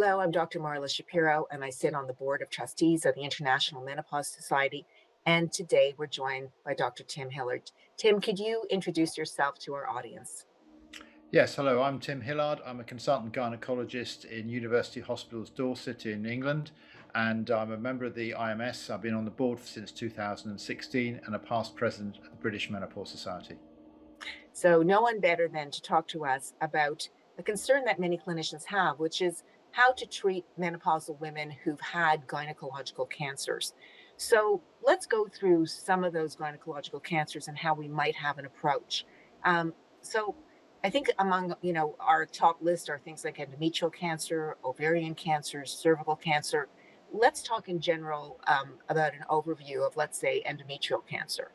Hello, I'm Dr. Marla Shapiro, and I sit on the board of trustees of the International Menopause Society. And today we're joined by Dr. Tim Hillard. Tim, could you introduce yourself to our audience? Yes, hello, I'm Tim Hillard. I'm a consultant gynecologist in University Hospitals Dorset in England, and I'm a member of the IMS. I've been on the board since 2016 and a past president of the British Menopause Society. So, no one better than to talk to us about a concern that many clinicians have, which is how to treat menopausal women who've had gynecological cancers. So, let's go through some of those gynecological cancers and how we might have an approach. So, I think among our top list are things like endometrial cancer, ovarian cancer, cervical cancer. Let's talk in general about an overview of, let's say, endometrial cancer.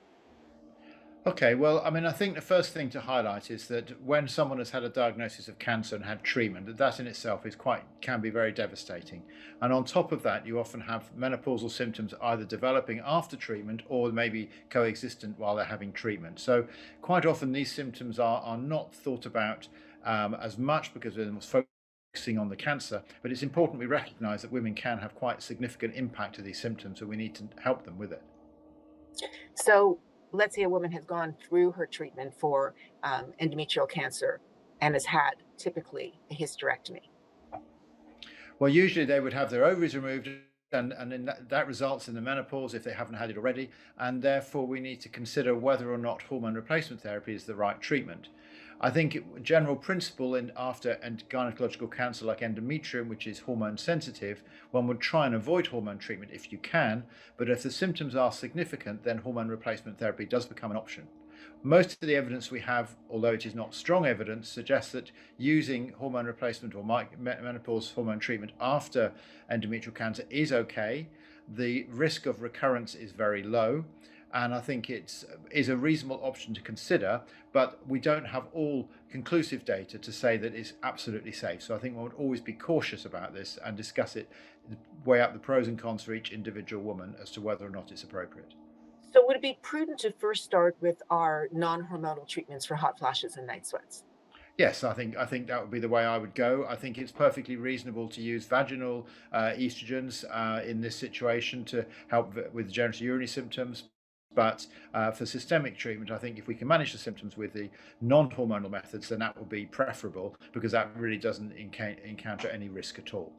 Okay, well, I think the first thing to highlight is that when someone has had a diagnosis of cancer and had treatment, that in itself is can be very devastating. And on top of that, you often have menopausal symptoms either developing after treatment or maybe coexistent while they're having treatment. So quite often these symptoms are not thought about as much because they're focusing on the cancer, but it's important we recognize that women can have quite significant impact of these symptoms, so we need to help them with it. So let's say a woman has gone through her treatment for endometrial cancer and has had typically a hysterectomy. Well, usually they would have their ovaries removed, and then that results in the menopause if they haven't had it already. And therefore, we need to consider whether or not hormone replacement therapy is the right treatment. I think general principle in after and gynecological cancer like endometrium, which is hormone sensitive, one would try and avoid hormone treatment if you can. But if the symptoms are significant, then hormone replacement therapy does become an option. Most of the evidence we have, although it is not strong evidence, suggests that using hormone replacement or menopause hormone treatment after endometrial cancer is okay. The risk of recurrence is very low, and I think it is a reasonable option to consider, but we don't have all conclusive data to say that it's absolutely safe. So I think one would always be cautious about this and discuss it, weigh up the pros and cons for each individual woman as to whether or not it's appropriate. So would it be prudent to first start with our non-hormonal treatments for hot flashes and night sweats? Yes, I think that would be the way I would go. I think it's perfectly reasonable to use vaginal estrogens in this situation to help with genitourinary symptoms. But for systemic treatment, I think if we can manage the symptoms with the non-hormonal methods, then that would be preferable because that really doesn't encounter any risk at all.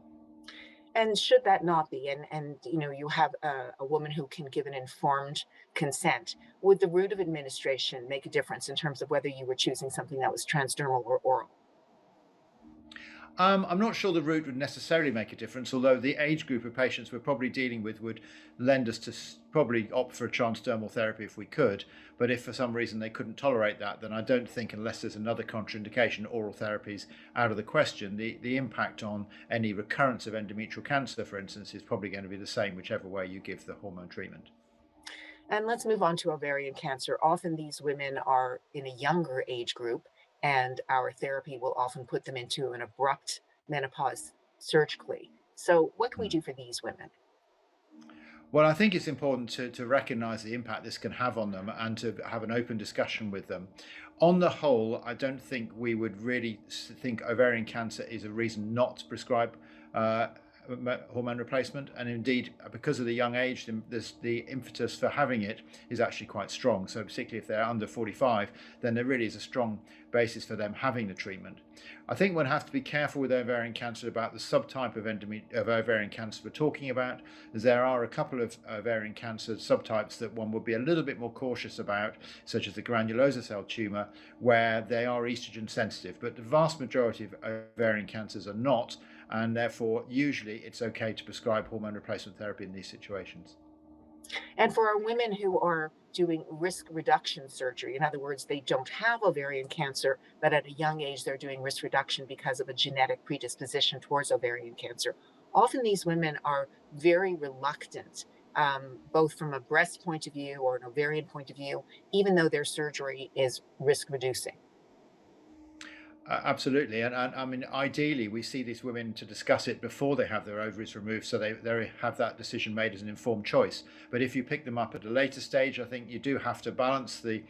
And should that not be, and you have a woman who can give an informed consent, would the route of administration make a difference in terms of whether you were choosing something that was transdermal or oral? I'm not sure the route would necessarily make a difference, although the age group of patients we're probably dealing with would lend us to probably opt for a transdermal therapy if we could. But if for some reason they couldn't tolerate that, then I don't think, unless there's another contraindication, oral therapies out of the question. The impact on any recurrence of endometrial cancer, for instance, is probably going to be the same whichever way you give the hormone treatment. And let's move on to ovarian cancer. Often these women are in a younger age group, and our therapy will often put them into an abrupt menopause surgically. So, what can we do for these women? Well, I think it's important to recognize the impact this can have on them and to have an open discussion with them. On the whole, I don't think we would really think ovarian cancer is a reason not to prescribe hormone replacement. And indeed, because of the young age, the impetus for having it is actually quite strong. So particularly if they're under 45, then there really is a strong basis for them having the treatment. I think one has to be careful with ovarian cancer about the subtype of ovarian cancer we're talking about, as there are a couple of ovarian cancer subtypes that one would be a little bit more cautious about, such as the granulosa cell tumor, where they are estrogen sensitive. But the vast majority of ovarian cancers are not, and therefore usually it's okay to prescribe hormone replacement therapy in these situations. And for our women who are doing risk reduction surgery, in other words, they don't have ovarian cancer, but at a young age they're doing risk reduction because of a genetic predisposition towards ovarian cancer. Often these women are very reluctant, both from a breast point of view or an ovarian point of view, even though their surgery is risk reducing. Absolutely, and I mean, ideally, we see these women to discuss it before they have their ovaries removed, so they have that decision made as an informed choice. But if you pick them up at a later stage, I think you do have to balance the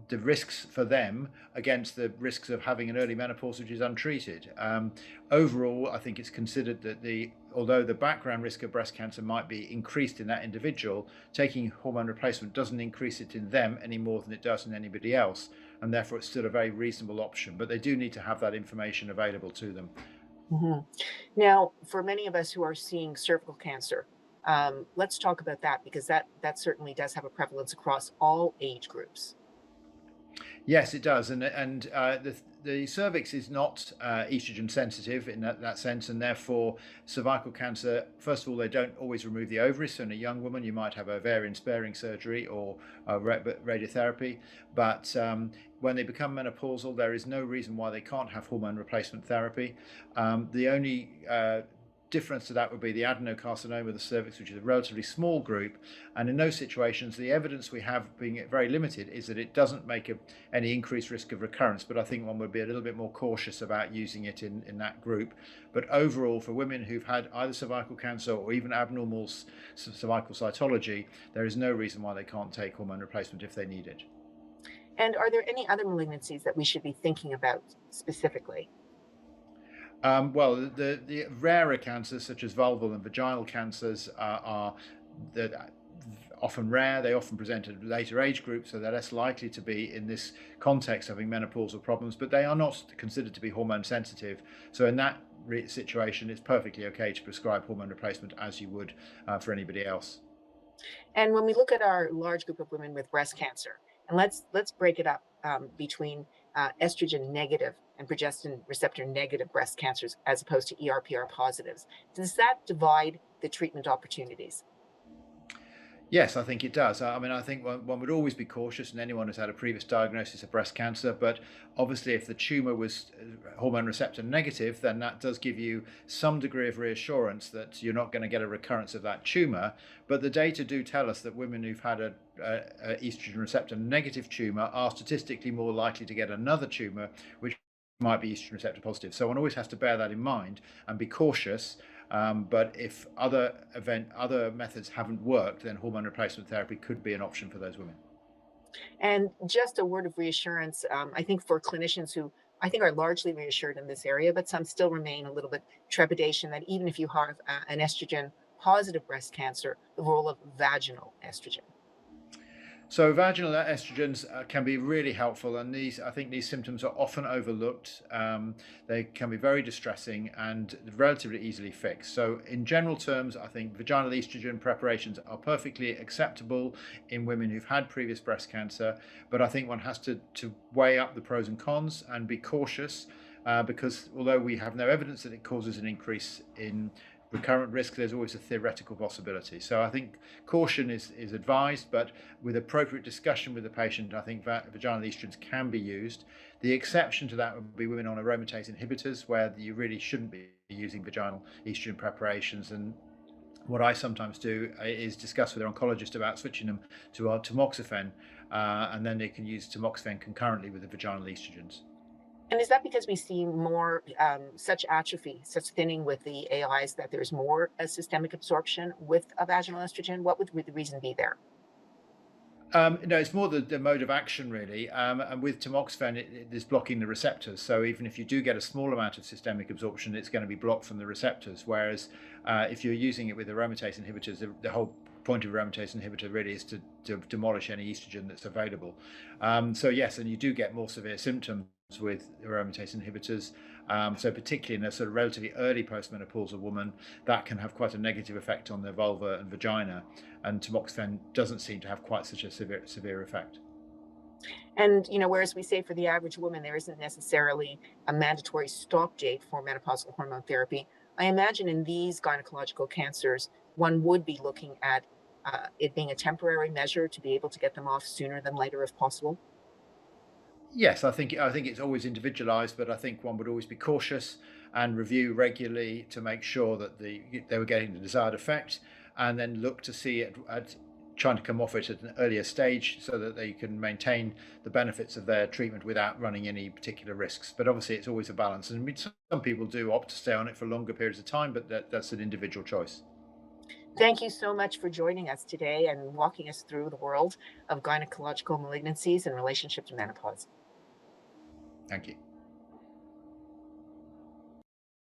the risks for them against the risks of having an early menopause which is untreated. Overall, I think it's considered that although the background risk of breast cancer might be increased in that individual, taking hormone replacement doesn't increase it in them any more than it does in anybody else, and therefore it's still a very reasonable option. But they do need to have that information available to them. Hmm. Now, for many of us who are seeing cervical cancer, let's talk about that because that certainly does have a prevalence across all age groups. Yes, it does, and the cervix is not estrogen sensitive in that sense, and therefore cervical cancer. First of all, they don't always remove the ovaries. So in a young woman, you might have ovarian sparing surgery or radiotherapy, but when they become menopausal, there is no reason why they can't have hormone replacement therapy. The only difference to that would be the adenocarcinoma of the cervix, which is a relatively small group. And in those situations, the evidence we have, being very limited, is that it doesn't make any increased risk of recurrence. But I think one would be a little bit more cautious about using it in that group. But overall, for women who've had either cervical cancer or even abnormal cervical cytology, there is no reason why they can't take hormone replacement if they need it. And are there any other malignancies that we should be thinking about specifically? Well, the rarer cancers such as vulval and vaginal cancers are often rare. They often present at later age groups, so they're less likely to be in this context having menopausal problems, but they are not considered to be hormone sensitive. So in that situation, it's perfectly okay to prescribe hormone replacement as you would for anybody else. And when we look at our large group of women with breast cancer, and let's break it up between estrogen negative and progestin receptor negative breast cancers as opposed to ERPR positives. Does that divide the treatment opportunities? Yes, I think it does. I mean, I think one would always be cautious in anyone who's had a previous diagnosis of breast cancer. But obviously, if the tumor was hormone receptor negative, then that does give you some degree of reassurance that you're not going to get a recurrence of that tumor. But the data do tell us that women who've had a estrogen receptor negative tumor are statistically more likely to get another tumor, which might be estrogen receptor positive. So one always has to bear that in mind and be cautious. But if other methods haven't worked, then hormone replacement therapy could be an option for those women. And just a word of reassurance, I think for clinicians who I think are largely reassured in this area, but some still remain a little bit trepidation that even if you have an estrogen positive breast cancer, the role of vaginal estrogen. So vaginal estrogens can be really helpful, and I think these symptoms are often overlooked. They can be very distressing and relatively easily fixed. So in general terms, I think vaginal estrogen preparations are perfectly acceptable in women who've had previous breast cancer, but I think one has to weigh up the pros and cons and be cautious because although we have no evidence that it causes an increase in recurrent risk, there's always a theoretical possibility. So I think caution is advised, but with appropriate discussion with the patient, I think vaginal estrogens can be used. The exception to that would be women on aromatase inhibitors, where you really shouldn't be using vaginal estrogen preparations. And what I sometimes do is discuss with their oncologist about switching them to our tamoxifen, and then they can use tamoxifen concurrently with the vaginal estrogens. And is that because we see more such atrophy, such thinning with the AIs that there's more systemic absorption with a vaginal estrogen? What would the reason be there? No, it's more the mode of action, really. And with tamoxifen, it is blocking the receptors. So even if you do get a small amount of systemic absorption, it's going to be blocked from the receptors. Whereas if you're using it with aromatase inhibitors, the whole point of aromatase inhibitor really is to demolish any estrogen that's available. So yes, and you do get more severe symptoms with aromatase inhibitors. So particularly in a sort of relatively early postmenopausal woman, that can have quite a negative effect on their vulva and vagina. And tamoxifen doesn't seem to have quite such a severe effect. And whereas we say for the average woman there isn't necessarily a mandatory stop date for menopausal hormone therapy, I imagine in these gynecological cancers, one would be looking at it being a temporary measure to be able to get them off sooner than later if possible. Yes, I think it's always individualized, but I think one would always be cautious and review regularly to make sure that they were getting the desired effect, and then look to see at trying to come off it at an earlier stage so that they can maintain the benefits of their treatment without running any particular risks. But obviously, it's always a balance, and some people do opt to stay on it for longer periods of time, but that's an individual choice. Thank you so much for joining us today and walking us through the world of gynecological malignancies in relationship to menopause. Thank you.